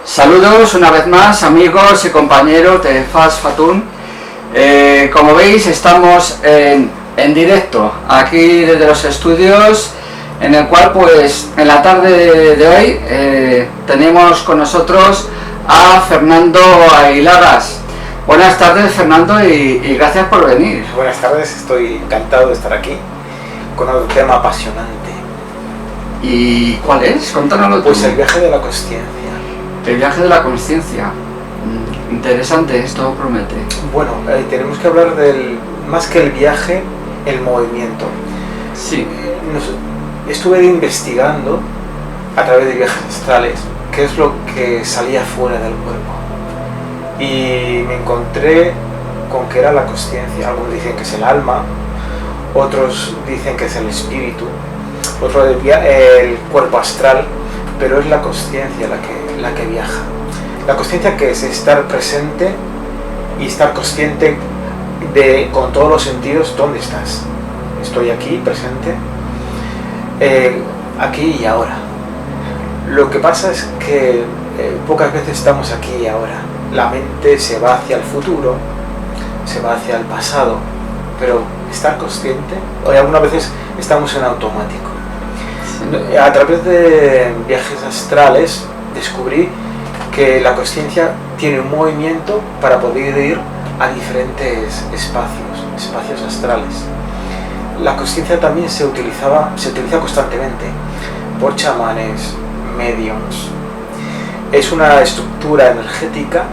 Saludos una vez más, amigos y compañeros de Fast Fatun. Como veis, estamos en directo aquí desde los estudios, en el cual pues en la tarde de hoy tenemos con nosotros a Fernando Aguilagas. Buenas tardes, Fernando, y gracias por venir. Buenas tardes, estoy encantado de estar aquí con otro tema apasionante. ¿Y cuál es? Cuéntanoslo tú. Pues el viaje de la consciencia. El viaje de la consciencia. Interesante, esto promete. Bueno, tenemos que hablar del, más que el viaje, el movimiento. Sí. Estuve investigando a través de viajes astrales qué es lo que salía fuera del cuerpo. Y me encontré con que era la consciencia. Algunos dicen que es el alma, otros dicen que es el espíritu, otro el cuerpo astral, pero es la consciencia la que viaja. La consciencia, que es estar presente y estar consciente de, con todos los sentidos, dónde estás. Estoy aquí, presente, aquí y ahora. Lo que pasa es que pocas veces estamos aquí y ahora. La mente se va hacia el futuro, se va hacia el pasado, pero estar consciente, o algunas veces estamos en automático. A través de viajes astrales descubrí que la consciencia tiene un movimiento para poder ir a diferentes espacios astrales. La consciencia también se utiliza constantemente por chamanes, mediums. Es una estructura energética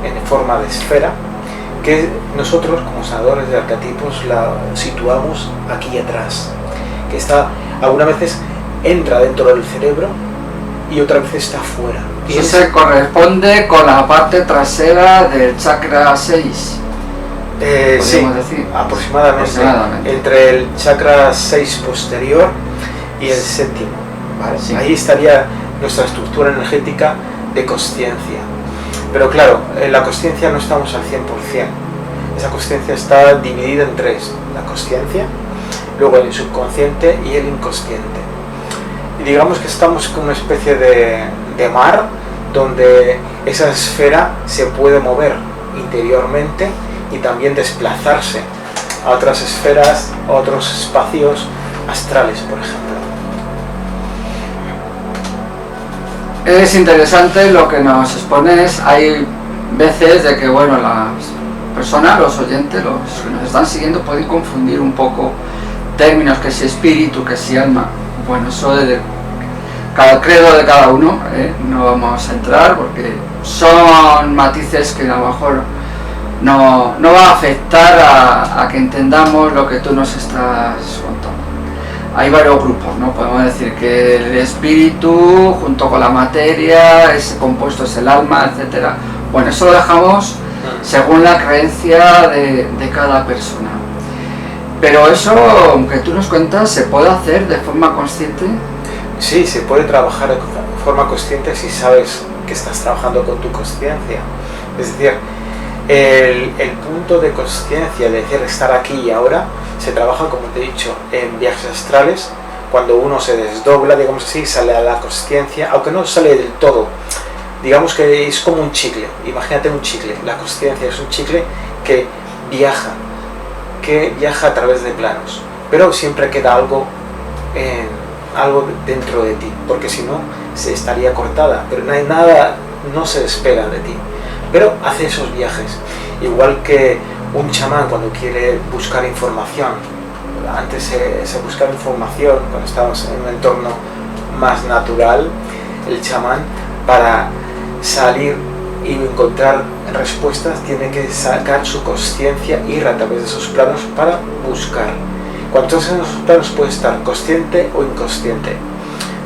en forma de esfera que nosotros, como sanadores de arquetipos, la situamos aquí atrás, que está algunas veces entra dentro del cerebro y otra vez está fuera. Eso se corresponde con la parte trasera del chakra 6. Sí, decir. Aproximadamente entre el chakra 6 posterior y el séptimo, ¿vale? Sí. Ahí estaría nuestra estructura energética de consciencia. Pero claro, en la consciencia no estamos al 100%. Esa consciencia está dividida en tres: la consciencia, luego el subconsciente y el inconsciente. Y digamos que estamos con una especie de mar donde esa esfera se puede mover interiormente y también desplazarse a otras esferas, a otros espacios astrales, por ejemplo. Es interesante lo que nos expones. Hay veces de que, bueno, las personas, los oyentes, los que nos están siguiendo, pueden confundir un poco términos, que si espíritu, que si alma. Bueno, eso de cada credo de cada uno, no vamos a entrar porque son matices que a lo mejor no va a afectar a que entendamos lo que tú nos estás contando. Hay varios grupos, ¿no? Podemos decir que el espíritu junto con la materia, ese compuesto es el alma, etcétera. Bueno, eso lo dejamos según la creencia de cada persona. Pero eso, aunque tú nos cuentas, ¿se puede hacer de forma consciente? Sí, se puede trabajar de forma consciente si sabes que estás trabajando con tu consciencia. Es decir, el punto de consciencia, de decir estar aquí y ahora, se trabaja, como te he dicho, en viajes astrales. Cuando uno se desdobla, digamos así, sale a la consciencia, aunque no sale del todo. Digamos que es como un chicle. Imagínate un chicle. La consciencia es un chicle que viaja a través de planos, pero siempre queda algo dentro de ti, porque si no se estaría cortada, pero no hay nada, no se despega de ti, pero hace esos viajes. Igual que un chamán cuando quiere buscar información, antes se buscaba información cuando estábamos en un entorno más natural, el chamán, para salir y encontrar respuestas tiene que sacar su consciencia, ir a través de esos planos para buscar. Cuando estás en esos planos puedes estar consciente o inconsciente.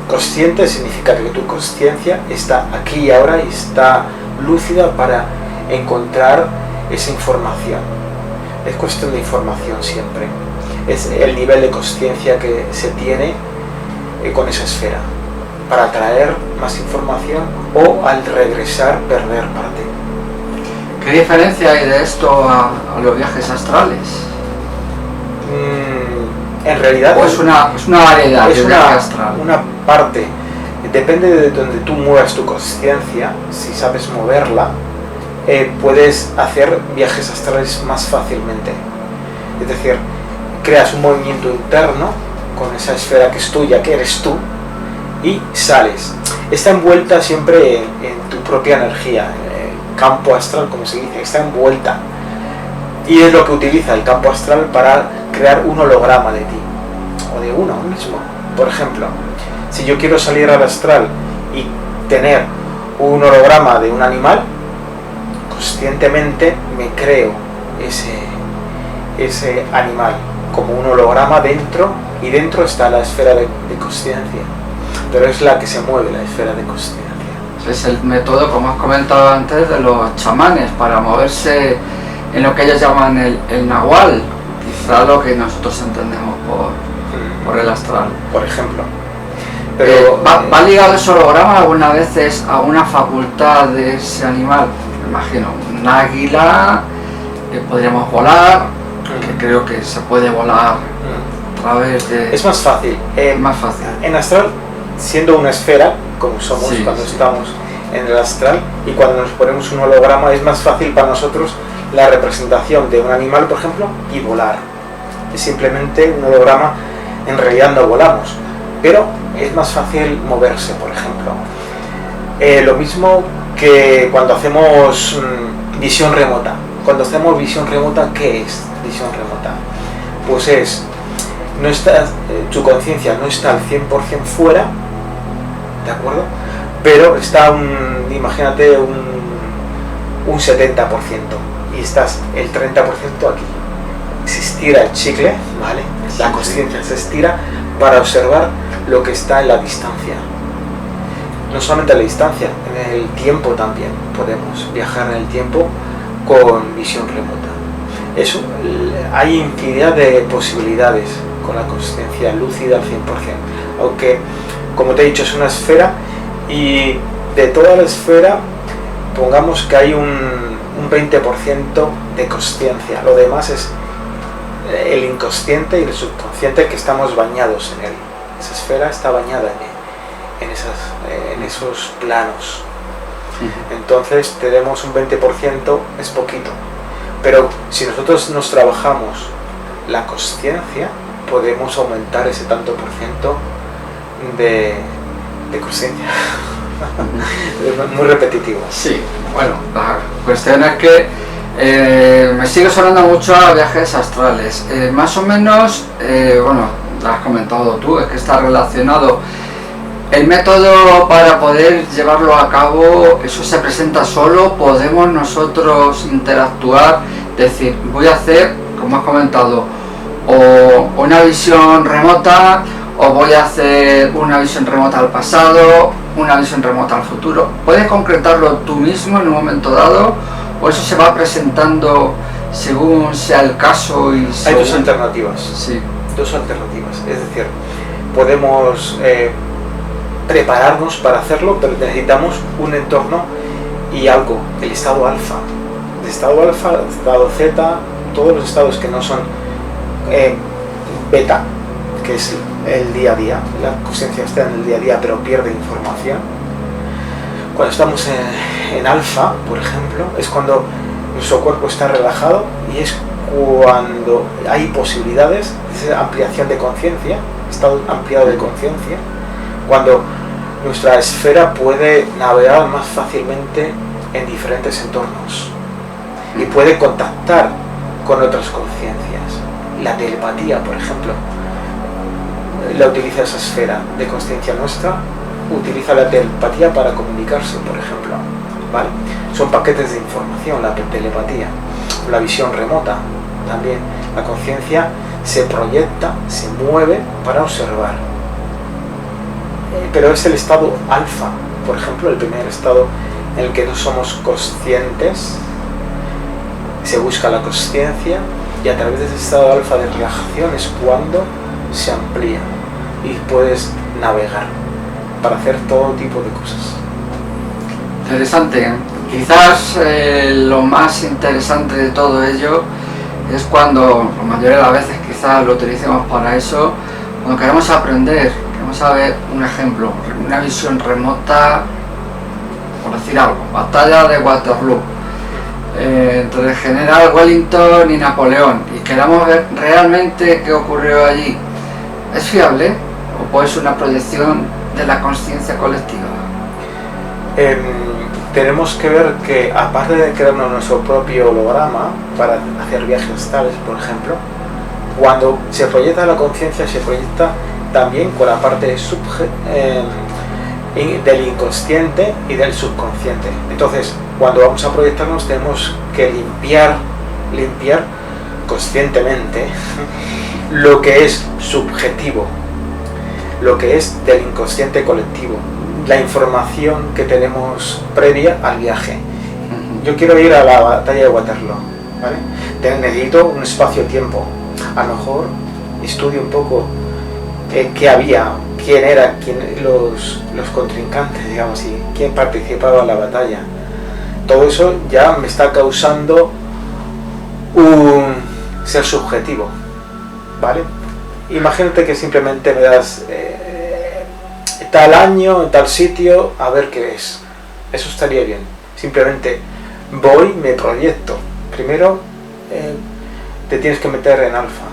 Consciente significa que tu consciencia está aquí y ahora y está lúcida para encontrar esa información. Es cuestión de información siempre. Es el nivel de consciencia que se tiene con esa esfera para atraer más información o al regresar perder parte. ¿Qué diferencia hay de esto a los viajes astrales? En realidad ¿O es una variedad de viaje astral? Una parte. Depende de donde tú muevas tu consciencia. Si sabes moverla, puedes hacer viajes astrales más fácilmente. Es decir, creas un movimiento interno con esa esfera que es tuya, que eres tú, y sales. Está envuelta siempre en tu propia energía, campo astral, como se dice, está envuelta. Y es lo que utiliza el campo astral para crear un holograma de ti, o de uno mismo. Por ejemplo, si yo quiero salir al astral y tener un holograma de un animal, conscientemente me creo ese animal como un holograma dentro, y dentro está la esfera de consciencia, pero es la que se mueve, la esfera de consciencia. Es el método, como has comentado antes, de los chamanes para moverse en lo que ellos llaman el nahual, quizá lo que nosotros entendemos por el astral. Por ejemplo. Pero ¿Va ligado ese holograma algunas veces a una facultad de ese animal? Me imagino, un águila, podríamos volar, que creo que se puede volar a través de... Es más fácil. Más fácil. En astral, siendo una esfera, como somos cuando estamos en el astral, y cuando nos ponemos un holograma, es más fácil para nosotros la representación de un animal, por ejemplo, y volar. Es simplemente un holograma, en realidad no volamos, pero es más fácil moverse, por ejemplo. Lo mismo que cuando hacemos visión remota. Cuando hacemos visión remota, ¿qué es visión remota? Pues es, no está, tu conciencia no está al 100% fuera, ¿de acuerdo? Pero está imagínate un 70%, y estás el 30% aquí. Se estira el chicle, ¿vale? La conciencia se estira para observar lo que está en la distancia. No solamente en la distancia, en el tiempo también. Podemos viajar en el tiempo con visión remota. Eso, hay infinidad de posibilidades con la conciencia lúcida al 100%. Aunque, como te he dicho, es una esfera, y de toda la esfera, pongamos que hay un 20% de consciencia. Lo demás es el inconsciente y el subconsciente, que estamos bañados en él. Esa esfera está bañada en esos planos. Entonces tenemos un 20%, es poquito, pero si nosotros nos trabajamos la consciencia, podemos aumentar ese tanto por ciento de consciencia. Es muy repetitivo. Sí, bueno, la cuestión es que me sigue sonando mucho a viajes astrales. Más o menos, bueno, lo has comentado tú, es que está relacionado. El método para poder llevarlo a cabo, eso se presenta solo, podemos nosotros interactuar, decir, voy a hacer, como has comentado, o una visión remota, o voy a hacer una visión remota al pasado, una visión remota al futuro. ¿Puedes concretarlo tú mismo en un momento dado, o eso se va presentando según sea el caso? Y hay dos alternativas. Sí. Dos alternativas, es decir, podemos prepararnos para hacerlo, pero necesitamos un entorno y algo, el estado alfa. El estado alfa, el estado zeta, todos los estados que no son beta, que es el día a día, la conciencia está en el día a día pero pierde información. Cuando estamos en alfa, por ejemplo, es cuando nuestro cuerpo está relajado, y es cuando hay posibilidades de ampliación de conciencia, estado ampliado de conciencia, cuando nuestra esfera puede navegar más fácilmente en diferentes entornos y puede contactar con otras conciencias. La telepatía, por ejemplo, la utiliza esa esfera de conciencia nuestra, utiliza la telepatía para comunicarse, por ejemplo, ¿vale? Son paquetes de información, la telepatía. La visión remota también, la conciencia se proyecta, se mueve para observar. Pero es el estado alfa, por ejemplo, el primer estado en el que no somos conscientes, se busca la consciencia, y a través de ese estado alfa de relajación es cuando se amplía y puedes navegar para hacer todo tipo de cosas. Interesante. Quizás lo más interesante de todo ello es cuando, la mayoría de las veces quizás lo utilicemos para eso, cuando queremos aprender, queremos saber un ejemplo, una visión remota, por decir algo, batalla de Waterloo, entre el general Wellington y Napoleón, y queramos ver realmente qué ocurrió allí. ¿Es fiable o puede ser una proyección de la conciencia colectiva? Tenemos que ver que, aparte de crearnos nuestro propio holograma para hacer viajes astrales, por ejemplo, cuando se proyecta la conciencia, se proyecta también con la parte del inconsciente y del subconsciente. Entonces, cuando vamos a proyectarnos, tenemos que limpiar conscientemente lo que es subjetivo, lo que es del inconsciente colectivo, la información que tenemos previa al viaje. Yo quiero ir a la batalla de Waterloo, ¿vale? Necesito un espacio-tiempo. A lo mejor estudio un poco qué había, quién eran los contrincantes, digamos, y quién participaba en la batalla. Todo eso ya me está causando un ser subjetivo, ¿vale? Imagínate que simplemente me das tal año, en tal sitio, a ver qué es. Eso estaría bien. Simplemente voy, me proyecto. Primero te tienes que meter en alfa.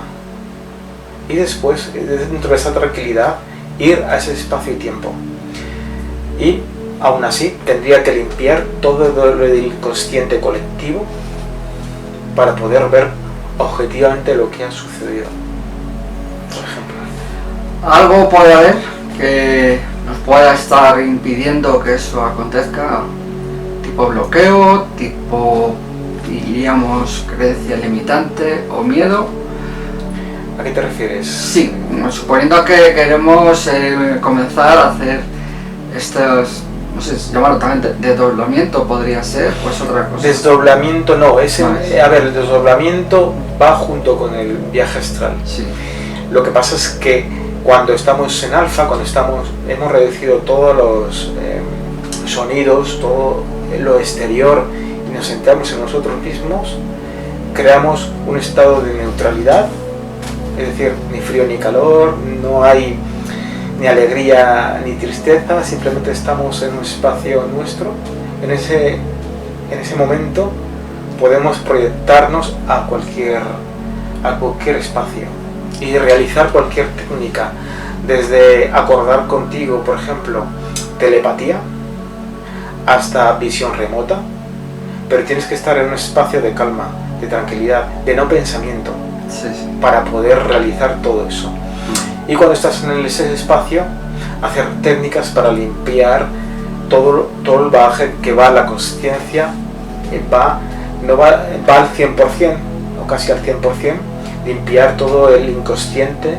Y después, dentro de esa tranquilidad, ir a ese espacio y tiempo. Y aún así, tendría que limpiar todo lo del inconsciente colectivo para poder ver objetivamente lo que ha sucedido. Por ejemplo. ¿Algo puede haber que nos pueda estar impidiendo que eso acontezca? ¿Tipo bloqueo, tipo, diríamos, creencia limitante o miedo? ¿A qué te refieres? Sí, suponiendo que queremos comenzar a hacer estos, no sé, llamarlo también desdoblamiento, podría ser, pues otra cosa. Desdoblamiento no, a ver, el desdoblamiento va junto con el viaje astral. Sí. Lo que pasa es que cuando estamos en alfa, hemos reducido todos los sonidos, todo lo exterior y nos centramos en nosotros mismos, creamos un estado de neutralidad, es decir, ni frío ni calor, no hay ni alegría ni tristeza, simplemente estamos en un espacio nuestro. En ese momento podemos proyectarnos a cualquier espacio y realizar cualquier técnica, desde acordar contigo, por ejemplo, telepatía, hasta visión remota, pero tienes que estar en un espacio de calma, de tranquilidad, de no pensamiento, sí. Para poder realizar todo eso. Y cuando estás en ese espacio, hacer técnicas para limpiar todo el bagaje que va a la consciencia, va al 100%, o casi al 100%, limpiar todo el inconsciente,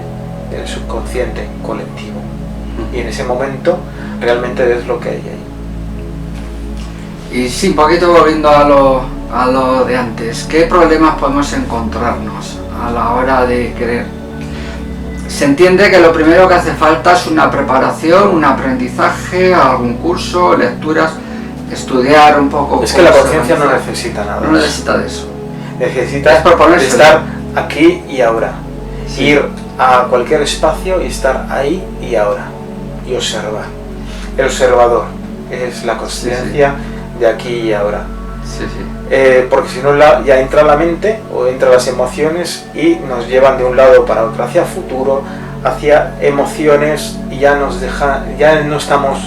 el subconsciente colectivo. Y en ese momento realmente ves lo que hay ahí. Y sí, un poquito volviendo a lo de antes, ¿qué problemas podemos encontrarnos a la hora de querer? Se entiende que lo primero que hace falta es una preparación, un aprendizaje, algún curso, lecturas, estudiar un poco. Es que la conciencia no necesita nada. No necesita de eso. Necesita estar aquí y ahora. Sí. Ir a cualquier espacio y estar ahí y ahora. Y observar. El observador es la conciencia de aquí y ahora. Sí. Porque si no ya entra la mente o entran las emociones y nos llevan de un lado para otro, hacia futuro, hacia emociones, y ya no estamos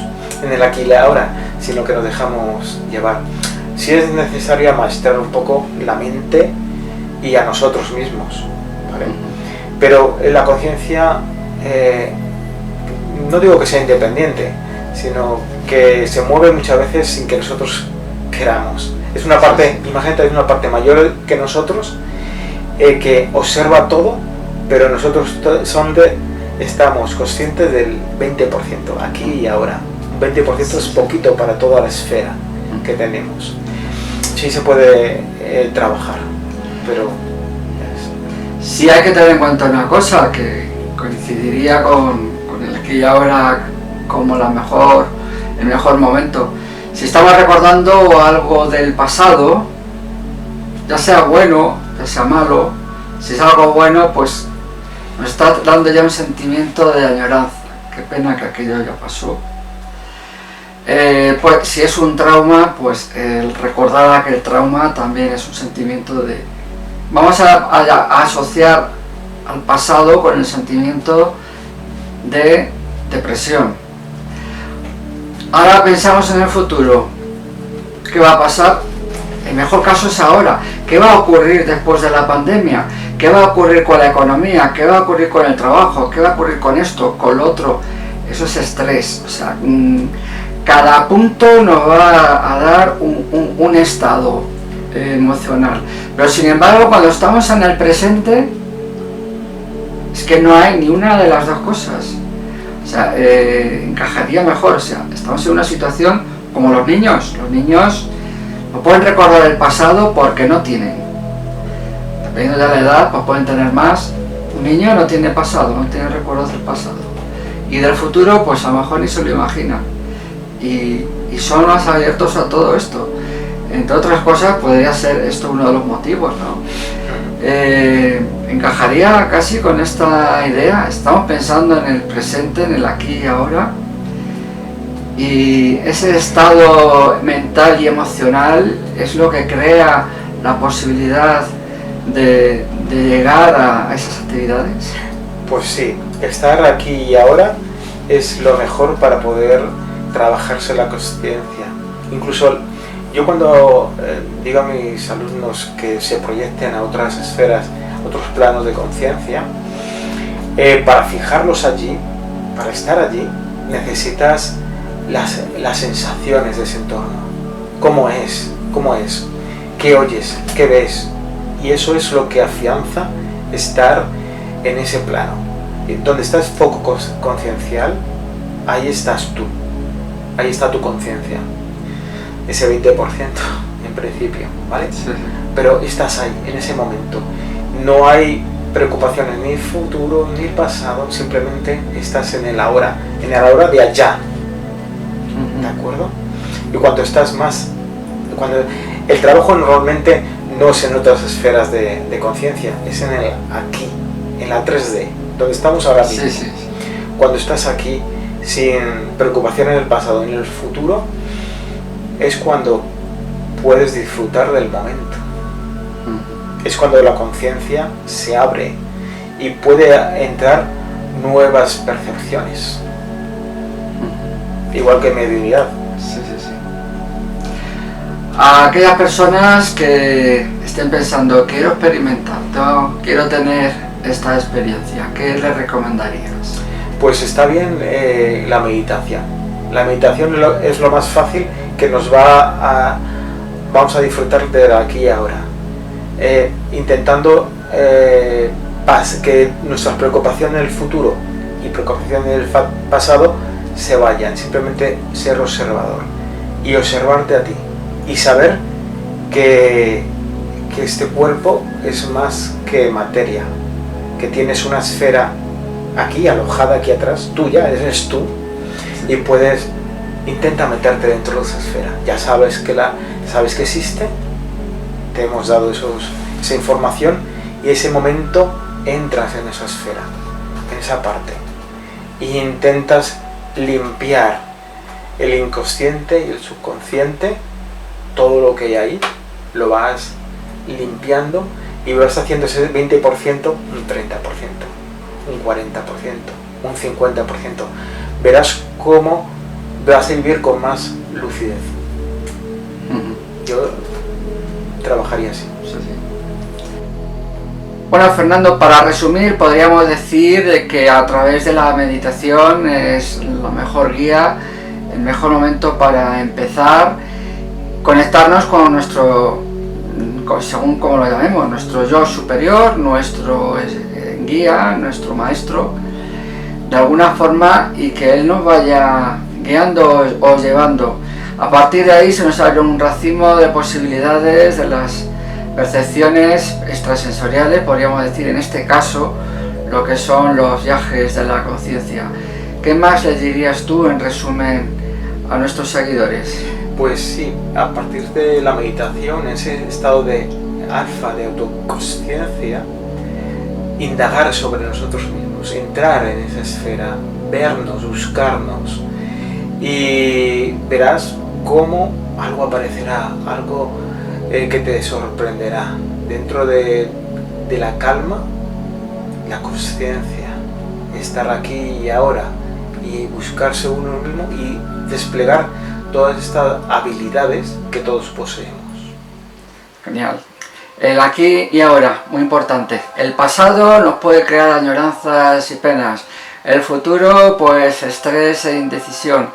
en el aquí y el ahora, sino que nos dejamos llevar. Si es necesario amaestrar un poco la mente y a nosotros mismos, ¿vale? Pero la conciencia, no digo que sea independiente, sino que se mueve muchas veces sin que nosotros queramos. Es una parte, imagínate, es una parte mayor que nosotros, que observa todo, pero nosotros estamos conscientes del 20%, aquí y ahora. Un 20% es poquito para toda la esfera que tenemos. Sí se puede trabajar, pero Sí hay que tener en cuenta una cosa que coincidiría con el aquí y ahora como el mejor momento. Si estamos recordando algo del pasado, ya sea bueno, ya sea malo, si es algo bueno, pues nos está dando ya un sentimiento de añoranza. Qué pena que aquello ya pasó. Pues si es un trauma, pues el recordar aquel trauma también es un sentimiento de... Vamos a asociar al pasado con el sentimiento de depresión. Ahora pensamos en el futuro. ¿Qué va a pasar? El mejor caso es ahora. ¿Qué va a ocurrir después de la pandemia? ¿Qué va a ocurrir con la economía? ¿Qué va a ocurrir con el trabajo? ¿Qué va a ocurrir con esto, con lo otro? Eso es estrés. O sea, cada punto nos va a dar un estado emocional. Pero sin embargo, cuando estamos en el presente, es que no hay ni una de las dos cosas. O sea, encajaría mejor. O sea, estamos en una situación como los niños. Los niños no pueden recordar el pasado porque no tienen. Dependiendo de la edad, pues pueden tener más. Un niño no tiene pasado, no tiene recuerdos del pasado. Y del futuro, pues a lo mejor ni se lo imagina. Y son más abiertos a todo esto. Entre otras cosas, podría ser esto uno de los motivos, ¿no? Encajaría casi con esta idea. Estamos pensando en el presente, en el aquí y ahora. Y ese estado mental y emocional es lo que crea la posibilidad de llegar a esas actividades. Pues sí, estar aquí y ahora es lo mejor para poder trabajarse la conciencia. Incluso yo cuando digo a mis alumnos que se proyecten a otras esferas, otros planos de conciencia, para fijarlos allí, para estar allí, necesitas las sensaciones de ese entorno. ¿Cómo es? ¿Qué oyes? ¿Qué ves? Y eso es lo que afianza estar en ese plano. Donde está el foco conciencial, ahí estás tú. Ahí está tu conciencia. Ese 20% en principio, ¿vale? Sí. Pero estás ahí, en ese momento. No hay preocupaciones ni el futuro ni el pasado, simplemente estás en el ahora de allá. ¿De acuerdo? Y cuando el trabajo normalmente no es en otras esferas de conciencia, es en el aquí, en la 3D, donde estamos ahora mismo. Sí. Cuando estás aquí, sin preocupación en el pasado ni en el futuro, es cuando puedes disfrutar del momento. Es cuando la conciencia se abre y puede entrar nuevas percepciones. Igual que mediunidad. Sí. A aquellas personas que estén pensando, quiero experimentar, quiero tener esta experiencia, ¿qué les recomendarías? Pues está bien la meditación. La meditación es lo más fácil que nos vamos a disfrutar de aquí y ahora. Intentando que nuestras preocupaciones en el futuro y preocupaciones en el pasado se vayan. Simplemente ser observador y observarte a ti y saber que este cuerpo es más que materia, que tienes una esfera aquí, alojada aquí atrás, tuya, eres tú, y intenta meterte dentro de esa esfera. Ya sabes que existe, te hemos dado esa información, y ese momento entras en esa esfera, en esa parte, y intentas limpiar el inconsciente y el subconsciente. Todo lo que hay ahí lo vas limpiando y vas haciendo ese 20%, un 30%, un 40%, un 50%. Verás cómo vas a vivir con más lucidez. Yo trabajaría así. Bueno, Fernando, para resumir, podríamos decir de que a través de la meditación es la mejor guía, el mejor momento para empezar, conectarnos con nuestro, según como lo llamemos, nuestro yo superior, nuestro guía, nuestro maestro, de alguna forma, y que él nos vaya guiando o llevando. A partir de ahí se nos abre un racimo de posibilidades, de las percepciones extrasensoriales, podríamos decir en este caso, lo que son los viajes de la conciencia. ¿Qué más le dirías tú en resumen a nuestros seguidores? Pues sí, a partir de la meditación, ese estado de alfa, de autoconsciencia, indagar sobre nosotros mismos, entrar en esa esfera, vernos, buscarnos, y verás cómo algo aparecerá, algo que te sorprenderá dentro de la calma, la consciencia, estar aquí y ahora y buscarse uno mismo y desplegar todas estas habilidades que todos poseemos. Genial. El aquí y ahora, muy importante. El pasado nos puede crear añoranzas y penas. El futuro, pues estrés e indecisión.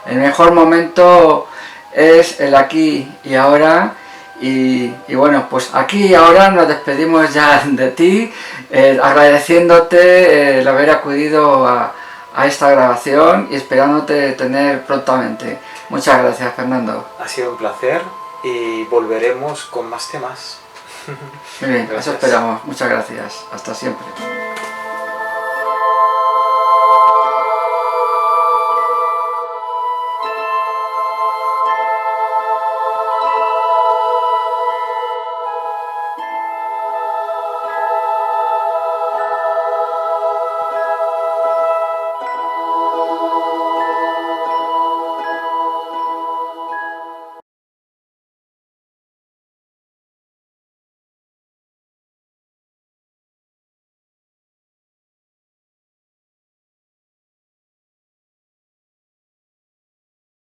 El mejor momento es el aquí y ahora. Y bueno, pues aquí y ahora nos despedimos ya de ti, agradeciéndote el haber acudido a esta grabación y esperándote tener prontamente. Muchas gracias, Fernando. Ha sido un placer y volveremos con más temas. Muy bien, Gracias. eso esperamos. Muchas gracias. Hasta siempre.